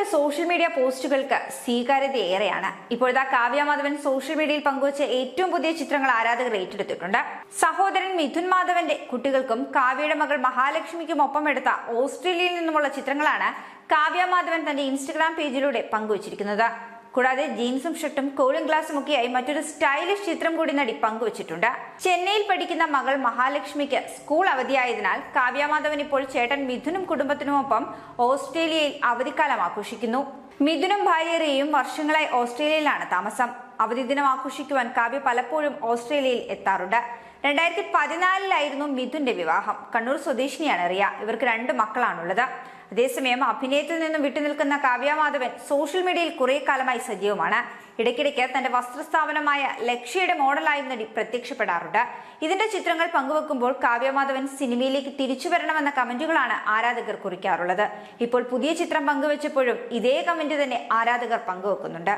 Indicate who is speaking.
Speaker 1: കാവ്യയുടെ social media പോസ്റ്റുകൾക്ക് സ്വീകാര്യത ഏറെയാണ്. ഇപ്പോഴത്തെ കാവ്യ മാധവൻ സോഷ്യൽ മീഡിയയിൽ പങ്കുവച്ച ഏറ്റവും പുതിയ ചിത്രങ്ങൾ ആരാധകർ ഏറ്റെടുത്തിട്ടുണ്ട്. സഹോദരൻ മിഥുൻ മാധവന്റെ കുട്ടികൾക്കും കാവ്യയുടെ മകൾ മഹാലക്ഷ്മിക്കും ഒപ്പം എടുത്ത ഓസ്ട്രേലിയയിൽ നിന്നുമുള്ള ചിത്രങ്ങളാണ് കാവ്യ മാധവൻ തന്റെ ഇൻസ്റ്റഗ്രാം പേജിലൂടെ പങ്കുവച്ചിരിക്കുന്നത്. കൂടാതെ ജീൻസും ഷർട്ടും കൂളിംഗ് ഗ്ലാസും ഒക്കെയായി മറ്റൊരു സ്റ്റൈലിഷ് ചിത്രം കൂടി നടി പങ്കുവച്ചിട്ടുണ്ട്. ചെന്നൈയിൽ പഠിക്കുന്ന മകൾ മഹാലക്ഷ്മിക്ക് സ്കൂൾ അവധിയായതിനാൽ കാവ്യ മാധവൻ ഇപ്പോൾ ചേട്ടൻ മിഥുനും കുടുംബത്തിനുമൊപ്പം ഓസ്ട്രേലിയയിൽ അവധിക്കാലം ആഘോഷിക്കുന്നു. മിഥുനും ഭാര്യ റിയയും വർഷങ്ങളായി ഓസ്ട്രേലിയയിലാണ് താമസം. അവധി ദിനം ആഘോഷിക്കുവാൻ കാവ്യ പലപ്പോഴും ഓസ്ട്രേലിയയിൽ എത്താറുണ്ട്. 2014 മിഥുന്റെ വിവാഹം. കണ്ണൂർ സ്വദേശിനിയാണ് റിയ. ഇവർക്ക് 2 മക്കളാണുള്ളത്. അതേസമയം അഭിനയത്തിൽ നിന്നും വിട്ടുനിൽക്കുന്ന കാവ്യ മാധവൻ സോഷ്യൽ മീഡിയയിൽ കുറെ കാലമായി സജീവമാണ്. ഇടയ്ക്കിടയ്ക്ക് തന്റെ വസ്ത്രസ്ഥാപനമായ ലക്ഷ്യയുടെ മോഡലായി നടി പ്രത്യക്ഷപ്പെടാറുണ്ട്. ഇതിന്റെ ചിത്രങ്ങൾ പങ്കുവെക്കുമ്പോൾ കാവ്യ മാധവൻ സിനിമയിലേക്ക് തിരിച്ചു വരണമെന്ന കമന്റുകളാണ് ആരാധകർ കുറിക്കാറുള്ളത്. ഇപ്പോൾ പുതിയ ചിത്രം പങ്കുവെച്ചപ്പോഴും ഇതേ കമന്റ് തന്നെ ആരാധകർ പങ്കുവെക്കുന്നുണ്ട്.